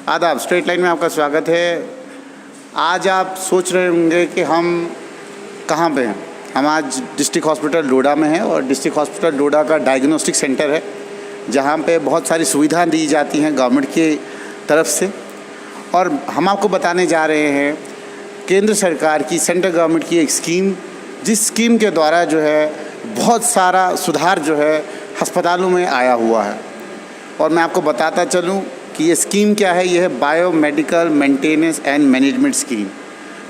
आदाब, straight line में आपका स्वागत है। आज आप सोच रहे होंगे कि हम कहाँ पे हैं। हम आज डिस्ट्रिक्ट हॉस्पिटल डोडा में हैं और डिस्ट्रिक्ट हॉस्पिटल डोडा का डायग्नोस्टिक सेंटर है, जहाँ पे बहुत सारी सुविधाएं दी जाती हैं गवर्नमेंट की तरफ से। और हम आपको बताने जा रहे हैं केंद्र सरकार की, सेंट्रल गवर्नमेंट की एक स्कीम, जिस स्कीम के द्वारा जो है बहुत सारा सुधार जो है अस्पतालों में आया हुआ है। और मैं आपको बताता चलूँ कि ये स्कीम क्या है। ये है biomedical maintenance and management scheme.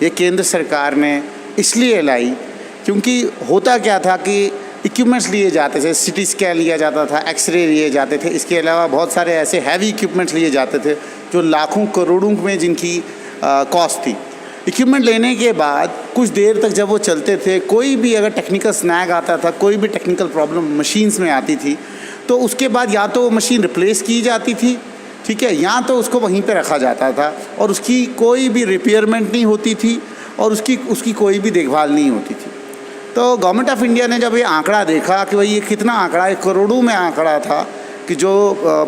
ये केंद्र सरकार ने इसलिए लाई क्योंकि होता क्या था कि इक्विपमेंट्स लिए जाते थे, सीटी स्कैन लिया जाता था, एक्सरे लिए जाते थे, इसके अलावा बहुत सारे ऐसे हैवी इक्विपमेंट्स लिए जाते थे जो लाखों करोड़ों में जिनकी कॉस्ट थी। इक्विपमेंट लेने के बाद कुछ देर तक जब वो चलते थे, कोई भी अगर टेक्निकल स्नैग आता था, कोई भी टेक्निकल प्रॉब्लम मशीन्स में आती थी, तो उसके बाद या तो वो मशीन रिप्लेस की जाती थी, ठीक है, या तो उसको वहीं पे रखा जाता था और उसकी कोई भी रिपेयरमेंट नहीं होती थी और उसकी कोई भी देखभाल नहीं होती थी। तो गवर्नमेंट ऑफ इंडिया ने जब ये आंकड़ा देखा कि भाई ये कितना आंकड़ा है, करोड़ों में आंकड़ा था कि जो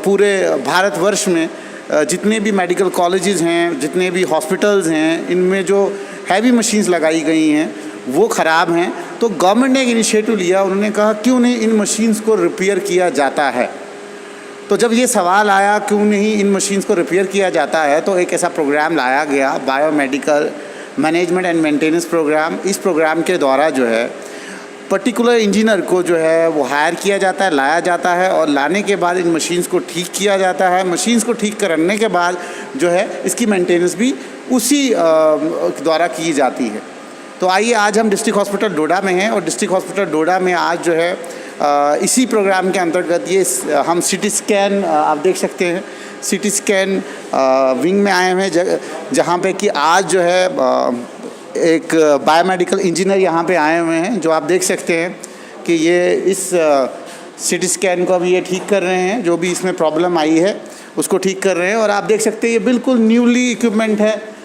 पूरे भारतवर्ष में जितने भी मेडिकल कॉलेजेस हैं, जितने भी हॉस्पिटल्स हैं, इनमें जो हैवी मशीन्स लगाई गई हैं वो ख़राब हैं। तो गवर्नमेंट ने एक इनिशिएटिव लिया, उन्होंने कहा क्यों नहीं इन मशीन्स को रिपेयर किया जाता है। तो जब ये सवाल आया क्यों नहीं इन मशीन्स को रिपेयर किया जाता है, तो एक ऐसा प्रोग्राम लाया गया, biomedical management and maintenance programme. इस प्रोग्राम के द्वारा जो है पर्टिकुलर इंजीनियर को जो है वो हायर किया जाता है, लाया जाता है और लाने के बाद इन मशीन्स को ठीक किया जाता है। मशीन्स को ठीक करने के बाद जो है इसकी मेंटेनेंस भी उसी द्वारा की जाती है। तो आइए, आज हम डिस्ट्रिक्ट हॉस्पिटल डोडा में हैं और डिस्ट्रिक्ट हॉस्पिटल डोडा में आज जो है इसी प्रोग्राम के अंतर्गत ये हम सीटी स्कैन, आप देख सकते हैं, सीटी स्कैन विंग में आए हुए हैं, जहाँ पे कि आज जो है एक बायोमेडिकल इंजीनियर यहाँ पे आए हुए हैं, जो आप देख सकते हैं कि ये इस सीटी स्कैन को अभी ये ठीक कर रहे हैं, जो भी इसमें प्रॉब्लम आई है उसको ठीक कर रहे हैं। और आप देख सकते हैं ये बिल्कुल न्यूली इक्विपमेंट है,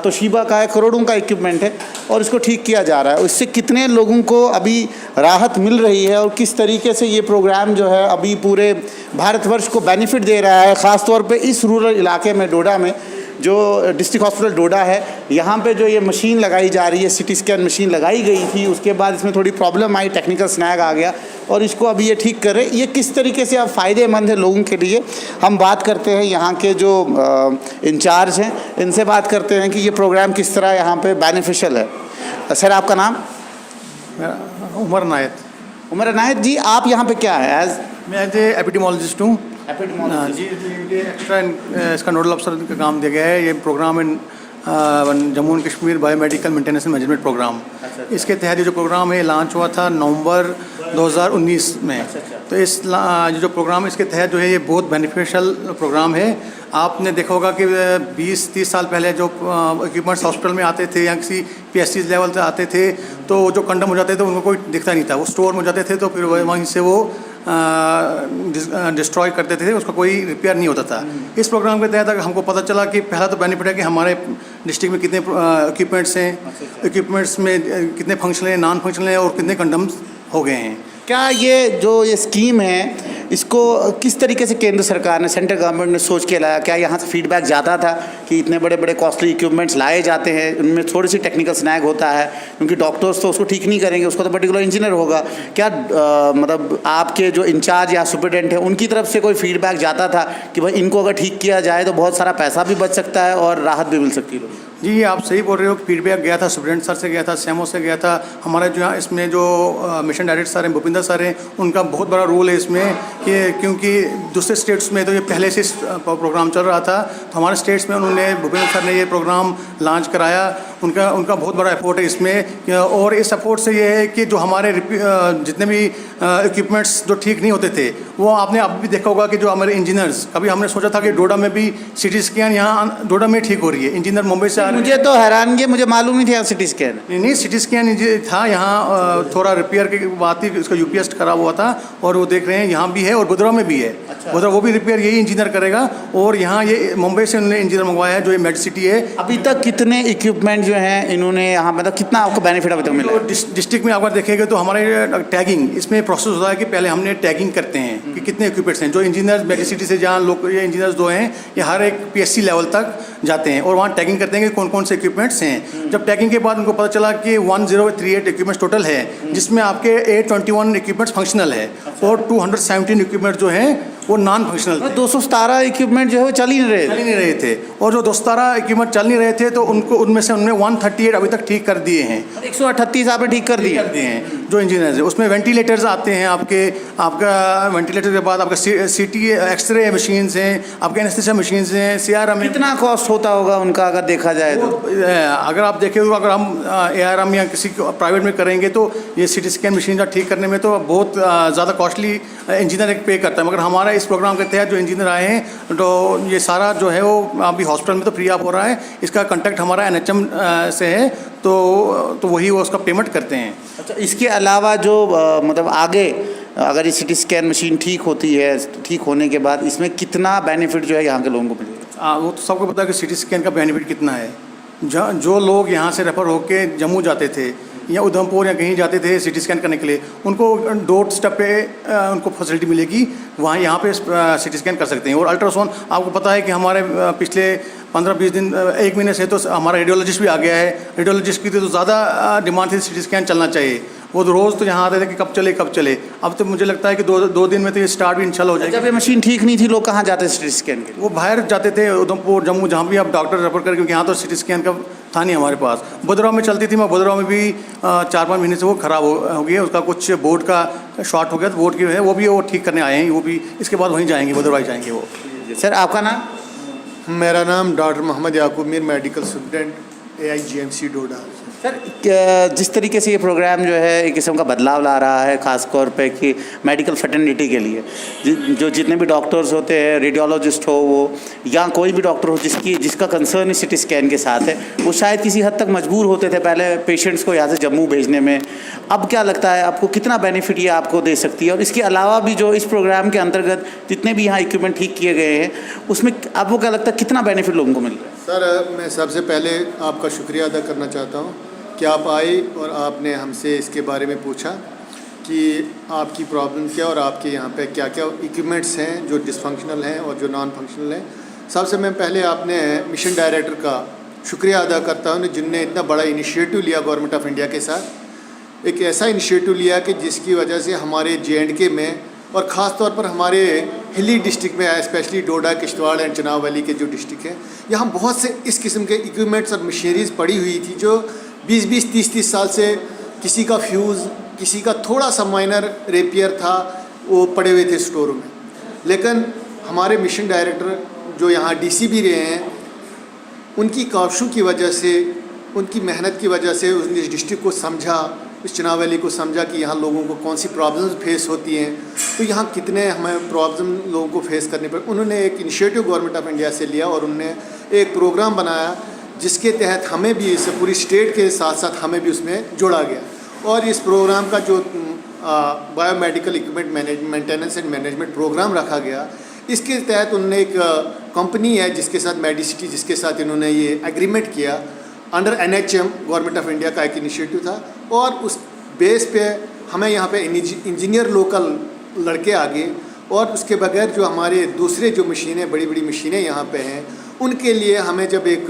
तोशिबा का है, करोड़ों का इक्विपमेंट है और इसको ठीक किया जा रहा है। इससे कितने लोगों को अभी राहत मिल रही है और किस तरीके से ये प्रोग्राम जो है अभी पूरे भारतवर्ष को बेनिफिट दे रहा है। ख़ास तौर पे इस रूरल इलाके में, डोडा में, जो डिस्ट्रिक्ट हॉस्पिटल डोडा है, यहाँ पे जो ये मशीन लगाई जा रही है, सीटी स्कैन मशीन लगाई गई थी, उसके बाद इसमें थोड़ी प्रॉब्लम आई, टेक्निकल स्नैग आ गया और इसको अभी ये ठीक कर रहे हैं। ये किस तरीके से अब फ़ायदेमंद है लोगों के लिए, हम बात करते हैं यहाँ के जो इंचार्ज हैं, इनसे बात करते हैं कि ये प्रोग्राम किस तरह यहाँ पे बेनिफिशियल है। सर, आपका नाम? उमर नायत। उमर नायत जी, आप यहाँ पे क्या है? मैं एज ए एपिडेमोलॉजिस्ट हूँ। जी, ये एक्स्ट्रा इसका नोडल अफसर का काम दिया गया है। ये programme in Jammu and Kashmir biomedical maintenance and management programme, इसके तहत ये जो प्रोग्राम है लॉन्च हुआ था नवंबर 2019 में। तो इस जो प्रोग्राम इसके तहत जो है ये बहुत बेनिफिशियल प्रोग्राम है। आपने देखा होगा कि 20-30 साल पहले जो इक्विपमेंट्स हॉस्पिटल में आते थे या किसी PSCs लेवल से आते थे, तो जो कंडम हो जाते थे उनको कोई दिखता नहीं था, वो स्टोर में हो जाते थे, तो फिर वहीं से वो डिस्ट्रॉय करते थे, उसका कोई रिपेयर नहीं होता था। इस प्रोग्राम के तहत हमको पता चला कि पहला तो बेनिफिट है कि हमारे डिस्ट्रिक्ट में कितने इक्विपमेंट्स हैं, इक्विपमेंट्स में कितने फंक्शनल हैं, नॉन फंक्शनल हैं और कितने कंडम्स हो गए हैं। क्या ये स्कीम है, इसको किस तरीके से केंद्र सरकार ने, सेंट्रल गवर्नमेंट ने सोच के लाया? क्या यहाँ से फीडबैक ज़्यादा था कि इतने बड़े बड़े कॉस्टली इक्विपमेंट्स लाए जाते हैं, उनमें थोड़ी सी टेक्निकल स्नैग होता है, क्योंकि डॉक्टर्स तो उसको ठीक नहीं करेंगे, उसको तो पर्टिकुलर इंजीनियर होगा। क्या मतलब आपके जो इंचार्ज या सुपरिटेंडेंट हैं उनकी तरफ से कोई फीडबैक जाता था कि भाई इनको अगर ठीक किया जाए तो बहुत सारा पैसा भी बच सकता है और राहत भी मिल सकती है? जी, आप सही बोल रहे हो। फीडबैक गया था, सुप्रिटेंडेंट सर से गया था, सीएमओ से गया था। हमारे जो यहाँ इसमें जो मिशन डायरेक्टर सर हैं, भूपिंदर सर हैं, उनका बहुत बड़ा रोल है इसमें कि क्योंकि दूसरे स्टेट्स में तो ये पहले से प्रोग्राम चल रहा था, तो हमारे स्टेट्स में उन्होंने, भूपिंदर सर ने ये प्रोग्राम लॉन्च कराया। उनका बहुत बड़ा एफर्ट है इसमें। और इस एफर्ट से ये है कि जो हमारे जितने भी इक्विपमेंट्स जो ठीक नहीं होते थे, वो आपने अब भी देखा होगा कि जो हमारे इंजीनियर्स, कभी हमने सोचा था कि डोडा में भी सीटी स्कैन यहाँ डोडा में ठीक हो रही है, इंजीनियर मुंबई से मुझे तो हैरानगी, मुझे मालूम नहीं था सिटी स्कैन। नहीं, सिटी स्कैन था यहाँ, थोड़ा रिपेयर की बात थी, उसका UPS खराब हुआ था और वो देख रहे हैं यहाँ भी है और गुजरात में भी है। अच्छा। गुजरात वो भी रिपेयर यही इंजीनियर करेगा और यहाँ ये मुंबई से उन्होंने इंजीनियर मंगवाया है जो ये मेड सिटी है। अभी तक कितने इक्विपमेंट जो हैं इन्होंने यहाँ मतलब कितना आपको बेनिफिट अभी तक मिला? डिस्ट्रिक्ट में अगर देखेंगे तो हमारे टैगिंग इसमें प्रोसेस होता है कि पहले हमने टैगिंग करते हैं कि कितने इक्विपमेंट्स हैं। जो इंजीनियर्स मेडिसिटी से जहाँ लोग ये इंजीनियर्स दो हैं ये हर एक PSC लेवल तक जाते हैं और वहाँ टैगिंग करते हैं कि कौन कौन से इक्विपमेंट्स हैं। जब टैगिंग के बाद उनको पता चला कि 1038 इक्विपमेंट्स टोटल है, जिसमें आपके 821 इक्विपमेंट्स फंक्शनल है और 217 इक्विपमेंट जो हैं वो नॉन फंक्शनल थे। 217 इक्विपमेंट जो है वो चल ही नहीं रहे थे और जो 217 इक्विपमेंट चल नहीं रहे थे तो उनको उनमें से उन्होंने 138 अभी तक ठीक कर दिए हैं। 138 आपने ठीक कर दिए हैं जो इंजीनियर्स हैं। उसमें वेंटिलेटर्स आते हैं आपका वेंटिलेटर के बाद आपका CT एक्सरे मशीन्स हैं, आपके एनेस्थीसिया मशीन्स हैं, CRM। कितना कॉस्ट होता होगा उनका अगर देखा जाए तो? अगर आप देखें तो अगर हम ARM या किसी प्राइवेट में करेंगे तो ये CT स्कैन मशीन ठीक करने में तो बहुत ज़्यादा कॉस्टली इंजीनियर पे करता है। मगर हमारा इस प्रोग्राम के तहत जो इंजीनियर आए हैं तो ये सारा जो है वो अभी हॉस्पिटल में तो फ्री ऑफ हो रहा है। इसका कॉन्टैक्ट हमारा NHM से है तो वही वो उसका पेमेंट करते हैं। अच्छा, इसके अलावा जो मतलब आगे अगर ये CT स्कैन मशीन ठीक होती है, ठीक होने के बाद इसमें कितना बेनिफिट जो है यहाँ के लोगों को मिलेगा? वो तो सबको पता है कि CT स्कैन का बेनिफिट कितना है। जो लोग यहाँ से रेफ़र होके जम्मू जाते थे या उधमपुर या कहीं जाते थे CT स्कैन करने के लिए, उनको डोर स्टेप पे उनको फैसिलिटी मिलेगी, वहाँ यहाँ पे CT स्कैन कर सकते हैं। और अल्ट्रासाउंड आपको पता है कि हमारे पिछले 15-20 दिन 1 महीने से तो हमारा रेडियोलॉजिस्ट भी आ गया है। रेडियोलॉजिस्ट की तो ज़्यादा डिमांड थी, CT स्कैन चलना चाहिए। वो तो रोज़ तो यहाँ आते थे कि कब चले। अब तो मुझे लगता है कि दो दिन में तो ये स्टार्ट भी इंशाल्लाह हो जाएगा। जब ये मशीन ठीक नहीं थी लोग कहाँ जाते थे CT स्कैन के लिए? वो बाहर जाते थे, उधमपुर जम्मू जहाँ भी आप डॉक्टर रेफर कर, क्योंकि यहाँ तो CT स्कैन का था नहीं हमारे पास। भद्रवाह में चलती थी, मैं भद्रवाह में भी 4-5 महीने से वो ख़राब हो गई है। उसका कुछ बोर्ड का शॉर्ट हो गया, तो बोर्ड की है वो भी वो ठीक करने आए हैं। वो भी इसके बाद वहीं जाएंगे, भद्रवाह जाएंगे वो। सर आपका नाम? मेरा नाम डॉक्टर मोहम्मद याकूब मीर, मेडिकल सुप्रिटेंडेंट AIGMC डोडा। सर जिस तरीके से ये प्रोग्राम जो है एक किस्म का बदलाव ला रहा है, ख़ास तौर पे कि मेडिकल फर्टर्निटी के लिए जो जितने भी डॉक्टर्स होते हैं, रेडियोलॉजिस्ट हो वो या कोई भी डॉक्टर हो जिसका कंसर्न CT स्कैन के साथ है, वो शायद किसी हद तक मजबूर होते थे पहले पेशेंट्स को यहाँ से जम्मू भेजने में। अब क्या लगता है आपको कितना बेनिफिट ये आपको दे सकती है? और इसके अलावा भी जो इस प्रोग्राम के अंतर्गत जितने भी यहाँ इक्विपमेंट ठीक किए गए हैं उसमें आपको क्या लगता है कितना बेनिफिट लोगों को मिल रहा है? सर मैं सबसे पहले आपका शुक्रिया अदा करना चाहता हूँ कि आप आए और आपने हमसे इसके बारे में पूछा कि आपकी प्रॉब्लम क्या और आपके यहाँ पे क्या क्या इक्विपमेंट्स हैं जो डिसफंक्शनल हैं और जो नॉन फंक्शनल हैं। सबसे मैं पहले आपने मिशन डायरेक्टर का शुक्रिया अदा करता हूँ जिनने इतना बड़ा इनिशिएटिव लिया गवर्नमेंट ऑफ इंडिया के साथ। एक ऐसा इनिशिएटिव लिया कि जिसकी वजह से हमारे J&K में और ख़ास तौर पर हमारे हिली डिस्ट्रिक्ट में, specially Doda, Kishtwar and Chenab valley के जो डिस्ट्रिक्ट हैं, यहाँ बहुत से इस किस्म के इक्विपमेंट्स और मशीनरीज पड़ी हुई थी जो 20-20, 30-30 साल से किसी का फ्यूज़, किसी का थोड़ा सा माइनर रिपेयर था, वो पड़े हुए थे स्टोर में। लेकिन हमारे मिशन डायरेक्टर जो यहाँ DC भी रहे हैं, उनकी काविशों की वजह से, उनकी मेहनत की वजह से उस डिस्ट्रिक्ट को समझा, इस चनाब वैली को समझा कि यहाँ लोगों को कौन सी प्रॉब्लम्स फेस होती हैं, तो यहाँ कितने हमें प्रॉब्लम लोगों को फेस करने पड़े। उन्होंने एक इनिशिएटिव गवर्नमेंट ऑफ इंडिया से लिया और उन्होंने एक प्रोग्राम बनाया जिसके तहत हमें भी इस पूरी स्टेट के साथ साथ हमें भी उसमें जोड़ा गया। और इस प्रोग्राम का जो biomedical equipment maintenance and management programme रखा गया, इसके तहत उन्होंने एक कंपनी है जिसके साथ मेडिसिटी, जिसके साथ इन्होंने ये एग्रीमेंट किया under NHM, government of India का एक इनिशिएटिव था। और उस बेस पे हमें यहाँ पे इंजीनियर लोकल लड़के आ गए और उसके बगैर जो हमारे दूसरे जो मशीनें, बड़ी बड़ी मशीनें यहाँ पे हैं, उनके लिए हमें जब एक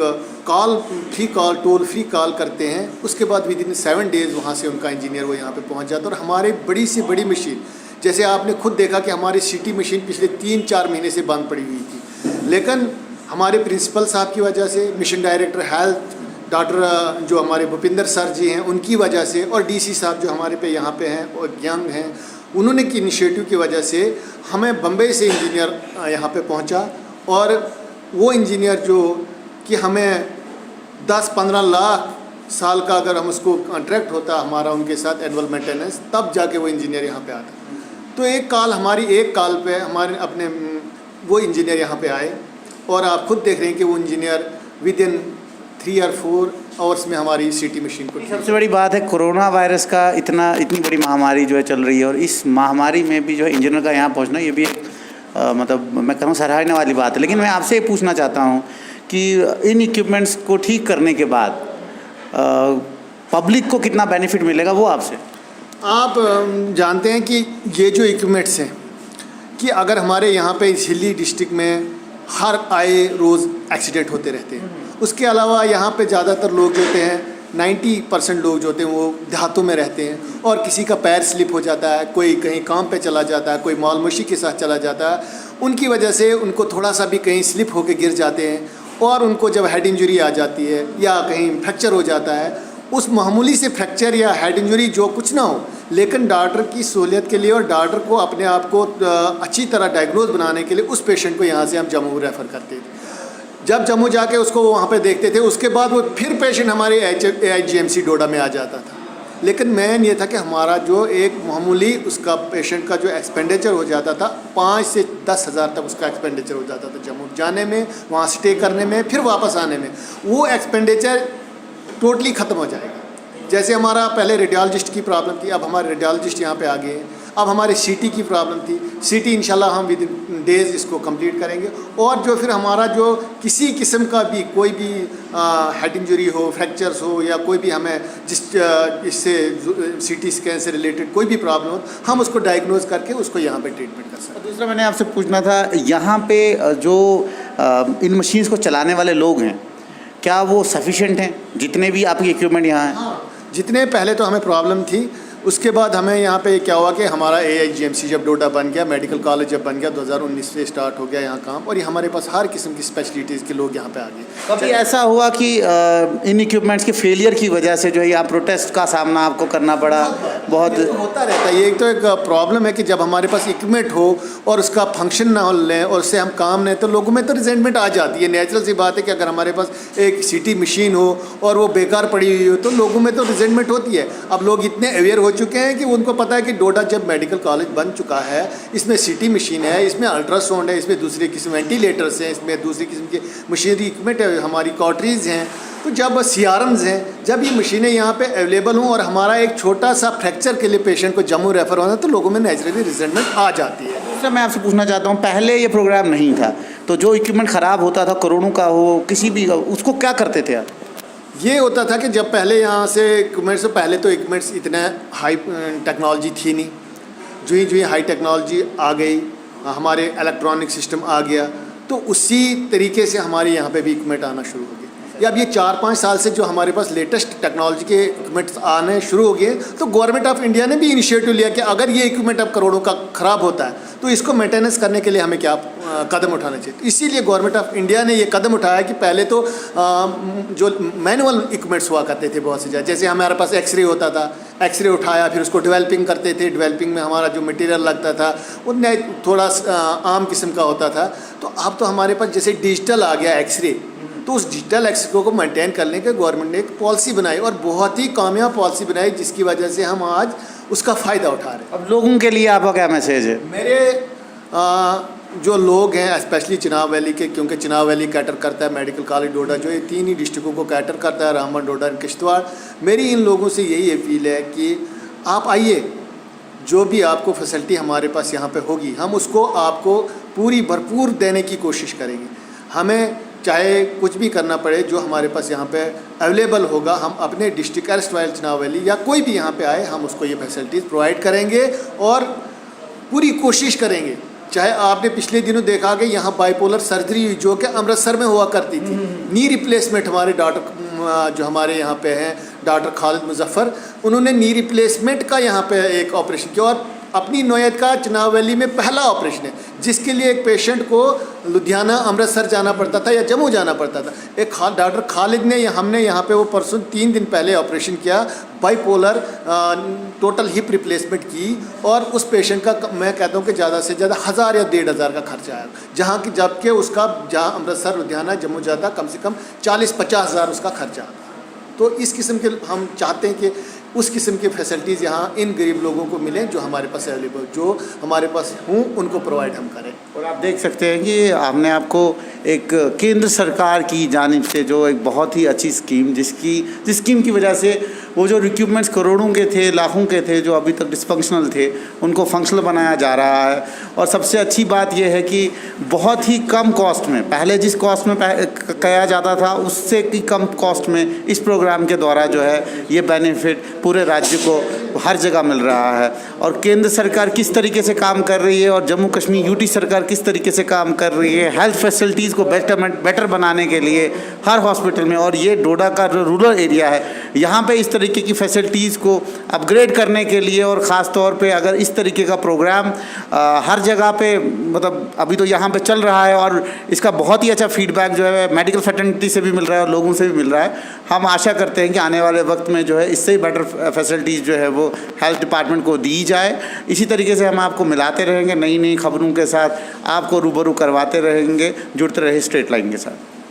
टोल फ्री कॉल करते हैं, उसके बाद विदिन 7 डेज़ वहाँ से उनका इंजीनियर वो यहाँ पे पहुँच जाता है। और हमारी बड़ी से बड़ी मशीन, जैसे आपने खुद देखा कि हमारी CT मशीन पिछले 3-4 महीने से बंद पड़ी हुई थी, लेकिन हमारे प्रिंसिपल साहब की वजह से, मिशन डायरेक्टर हेल्थ डॉक्टर जो हमारे भूपिंदर सर जी हैं, उनकी वजह से, और DC साहब जो हमारे पे यहाँ पे हैं और यंग हैं, उन्होंने की इनिशिएटिव की वजह से हमें बम्बई से इंजीनियर यहाँ पे पहुँचा। और वो इंजीनियर जो कि हमें 10-15 लाख साल का अगर हम उसको कॉन्ट्रैक्ट होता हमारा उनके साथ एनुअल मेंटेनेंस, तब जाके वो इंजीनियर यहाँ पे आता। तो एक कॉल पे हमारे अपने वो इंजीनियर यहाँ पे आए और आप खुद देख रहे हैं कि वो इंजीनियर विदिन 3 or 4 आवर्स में हमारी CT मशीन को। सबसे बड़ी बात है कोरोना वायरस का इतनी बड़ी महामारी जो है चल रही है, और इस महामारी में भी जो है इंजीनियर का यहाँ पहुँचना, ये भी एक मतलब मैं कहूँ सराहने वाली बात है। लेकिन मैं आपसे ये पूछना चाहता हूँ कि इन इक्विपमेंट्स को ठीक करने के बाद पब्लिक को कितना बेनिफिट मिलेगा वो आपसे। आप जानते हैं कि ये जो इक्विपमेंट्स हैं कि अगर हमारे यहाँ पे इस हिली डिस्ट्रिक्ट में हर आए रोज़ एक्सीडेंट होते रहते हैं, उसके अलावा यहाँ पे ज़्यादातर लोग जो होते हैं 90% लोग जो होते हैं वो देहातों में रहते हैं और किसी का पैर स्लिप हो जाता है, कोई कहीं काम पे चला जाता है, कोई माल मशी के साथ चला जाता है, उनकी वजह से उनको थोड़ा सा भी कहीं स्लिप होकर गिर जाते हैं और उनको जब हेड इंजरी आ जाती है या कहीं फ्रैक्चर हो जाता है, उस मामूली से फ्रैक्चर या हेड इंजरी जो कुछ ना हो, लेकिन डॉक्टर की सहूलियत के लिए और डॉक्टर को अपने आप को अच्छी तरह डायग्नोज बनाने के लिए उस पेशेंट को यहाँ से हम जम्मू रेफ़र करते थे। जब जम्मू जाके उसको वहाँ पे देखते थे, उसके बाद वो फिर पेशेंट हमारे AIGMC डोडा में आ जाता था। लेकिन मेन ये था कि हमारा जो एक मामूली उसका पेशेंट का जो एक्सपेंडिचर हो जाता था 5 से 10 हज़ार तक उसका एक्सपेंडिचर हो जाता था जम्मू जाने में, वहाँ स्टे करने में, फिर वापस आने में, वो एक्सपेंडिचर टोटली ख़त्म हो जाएगा। जैसे हमारा पहले रेडियोलॉजिस्ट की प्रॉब्लम थी, अब हमारे रेडियोलॉजिस्ट यहाँ पे आ गए हैं। अब हमारे CT की प्रॉब्लम थी, CT इंशाल्लाह हम विद इन डेज़ इसको कंप्लीट करेंगे। और जो फिर हमारा जो किसी किस्म का भी कोई भी हेड इंजरी हो, फ्रैक्चर्स हो या कोई भी हमें इससे CT स्कैन से रिलेटेड कोई भी प्रॉब्लम हो, हम उसको डायग्नोज करके उसको यहाँ पे ट्रीटमेंट कर सकते हैं। दूसरा मैंने आपसे पूछना था, यहाँ पे जो इन मशीन्स को चलाने वाले लोग हैं, क्या वो सफिशेंट हैं जितने भी आपके इक्विपमेंट यहाँ हैं? हाँ, जितने पहले तो हमें प्रॉब्लम थी, उसके बाद हमें यहाँ पे क्या हुआ कि हमारा AIGMC जब डोडा बन गया, मेडिकल कॉलेज जब बन गया, 2019 से स्टार्ट हो गया यहाँ काम, और ये हमारे पास हर किस्म की स्पेशलिटीज़ के लोग यहाँ पे आ गए। कभी ऐसा हुआ कि इन इक्विपमेंट्स के फेलियर की वजह से जो है यहाँ प्रोटेस्ट का सामना आपको करना पड़ा? बहुत ये तो होता रहता है। ये एक तो एक प्रॉब्लम है कि जब हमारे पास इक्विपमेंट हो और उसका फंक्शन ना हो लें और उससे हम काम नहीं, तो लोगों में तो रिजेंटमेंट आ जाती है। नेचुरल सी बात है कि अगर हमारे पास एक CT मशीन हो और वो बेकार पड़ी हुई हो तो लोगों में तो रिजेंटमेंट होती है। अब लोग इतने अवेयर हो चुके हैं कि उनको पता है कि डोडा जब मेडिकल कॉलेज बन चुका है, इसमें CT मशीन है, इसमें अल्ट्रासाउंड है, इसमें दूसरे किस्म वेंटिलेटर्स हैं, इसमें दूसरी किस्म के मशीनरी इक्विपमेंट है, हमारी कॉटरीज हैं, तो जब CRMs हैं, जब ये मशीनें यहाँ पे अवेलेबल हों और हमारा एक छोटा सा फ्रैक्चर के लिए पेशेंट को जम्मू रेफ़र होना, तो लोगों में नेचुरली रिजल्टमेंट आ जाती है। दूसरा मैं आपसे पूछना चाहता हूँ, पहले ये प्रोग्राम नहीं था तो जो इक्विपमेंट ख़राब होता था, करोड़ों का हो, किसी भी का, उसको क्या करते थे आप? ये होता था कि जब पहले यहाँ से इक्विपमेंट से पहले तो इक्विपमेंट्स इतने हाई टेक्नोलॉजी थी नहीं, जो ही हाई टेक्नोलॉजी आ गई, हमारे इलेक्ट्रॉनिक सिस्टम आ गया, तो उसी तरीके से हमारे यहाँ पे भी इक्विपमेंट आना शुरू हो गए। या अब ये 4-5 साल से जो हमारे पास लेटेस्ट टेक्नोलॉजी के इक्विपमेंट्स आने शुरू हो गए, तो गवर्नमेंट ऑफ इंडिया ने भी इनिशिएटिव लिया कि अगर ये इक्विपमेंट अब करोड़ों का ख़राब होता है तो इसको मेंटेनेंस करने के लिए हमें क्या कदम उठाने चाहिए। तो इसीलिए गवर्नमेंट ऑफ इंडिया ने ये कदम उठाया कि पहले तो जो मैनुअल इक्विपमेंट्स हुआ करते थे बहुत से ज़्यादा, जैसे हमारे पास एक्सरे होता था, एक्सरे उठाया, फिर उसको डेवलपिंग करते थे, डेवलपिंग में हमारा जो मटेरियल लगता था उनने थोड़ा आम किस्म का होता था। तो अब तो हमारे पास जैसे डिजिटल आ गया एक्सरे, तो उस डिजिटल एक्सरे को मेंटेन करने के गवर्नमेंट ने एक पॉलिसी बनाई और बहुत ही कामयाब पॉलिसी बनाई, जिसकी वजह से हम आज उसका फ़ायदा उठा रहे हैं। अब लोगों के लिए आपका क्या मैसेज है? मेरे जो लोग हैं स्पेशली चिनाब वैली के, क्योंकि चिनाब वैली कैटर करता है मेडिकल कॉलेज डोडा, जो ये 3 ही डिस्ट्रिक्टों को कैटर करता है, रामबन, डोडा और किश्तवाड़। मेरी इन लोगों से यही अपील है कि आप आइए, जो भी आपको फैसिलिटी हमारे पास यहाँ पे होगी हम उसको आपको पूरी भरपूर देने की कोशिश करेंगे। हमें चाहे कुछ भी करना पड़े, जो हमारे पास यहाँ पे अवेलेबल होगा हम अपने डिस्ट्रिक्ट एरस्टवाइल चिनाब वैली या कोई भी यहाँ पे आए, हम उसको ये फैसिलिटीज़ प्रोवाइड करेंगे और पूरी कोशिश करेंगे। चाहे आपने पिछले दिनों देखा कि यहाँ बाइपोलर सर्जरी हुई जो कि अमृतसर में हुआ करती थी, नी रिप्लेसमेंट हमारे डॉक्टर जो हमारे यहाँ पे हैं डॉक्टर खालिद मुजफ्फर, उन्होंने नी रिप्लेसमेंट का यहाँ पे एक ऑपरेशन किया और अपनी नौयत का चिनाब वैली में पहला ऑपरेशन है, जिसके लिए एक पेशेंट को लुधियाना, अमृतसर जाना पड़ता था या जम्मू जाना पड़ता था। एक डॉक्टर खालिद ने हमने यहाँ पे वो परसों 3 दिन पहले ऑपरेशन किया, बाइपोलर टोटल हिप रिप्लेसमेंट की, और उस पेशेंट का मैं कहता हूँ कि ज़्यादा से ज़्यादा 1000 या 1500 का खर्चा आया, जहाँ की जबकि उसका जहाँ अमृतसर, लुधियाना, जम्मू जाता कम से कम 40-50 हज़ार उसका खर्चा आता। तो इस किस्म के हम चाहते हैं कि उस किस्म की फैसिलिटीज़ यहाँ इन गरीब लोगों को मिलें जो हमारे पास अवेलेबल, जो हमारे पास हों उनको प्रोवाइड हम करें। और आप देख सकते हैं कि हमने आपको एक केंद्र सरकार की जानिब से जो एक बहुत ही अच्छी स्कीम, जिस स्कीम की वजह से वो जो इक्विपमेंट्स करोड़ों के थे, लाखों के थे, जो अभी तक डिसफंक्शनल थे, उनको फंक्शनल बनाया जा रहा है। और सबसे अच्छी बात यह है कि बहुत ही कम कॉस्ट में, पहले जिस कॉस्ट में किया जाता था उससे की कम कॉस्ट में इस प्रोग्राम के द्वारा जो है ये बेनिफिट पूरे राज्य को हर जगह मिल रहा है। और केंद्र सरकार किस तरीके से काम कर रही है और जम्मू कश्मीर यूटी सरकार किस तरीके से काम कर रही है हेल्थ फैसिलिटीज़ को बेटर बनाने के लिए हर हॉस्पिटल में। और ये डोडा का जो रूरल एरिया है, यहाँ पे इस तरीके की फैसिलिटीज़ को अपग्रेड करने के लिए, और ख़ास तौर पे अगर इस तरीके का प्रोग्राम हर जगह पे, मतलब अभी तो यहाँ पे चल रहा है और इसका बहुत ही अच्छा फीडबैक जो है मेडिकल फैटर्निटी से भी मिल रहा है और लोगों से भी मिल रहा है। हम आशा करते हैं कि आने वाले वक्त में जो है इससे बेटर फैसिलिटीज़ जो है वो हेल्थ डिपार्टमेंट को दी जाए। इसी तरीके से हम आपको मिलाते रहेंगे, नई नई खबरों के साथ आपको रूबरू करवाते रहेंगे। जुड़ते रहे स्ट्रेट लाइन के साथ।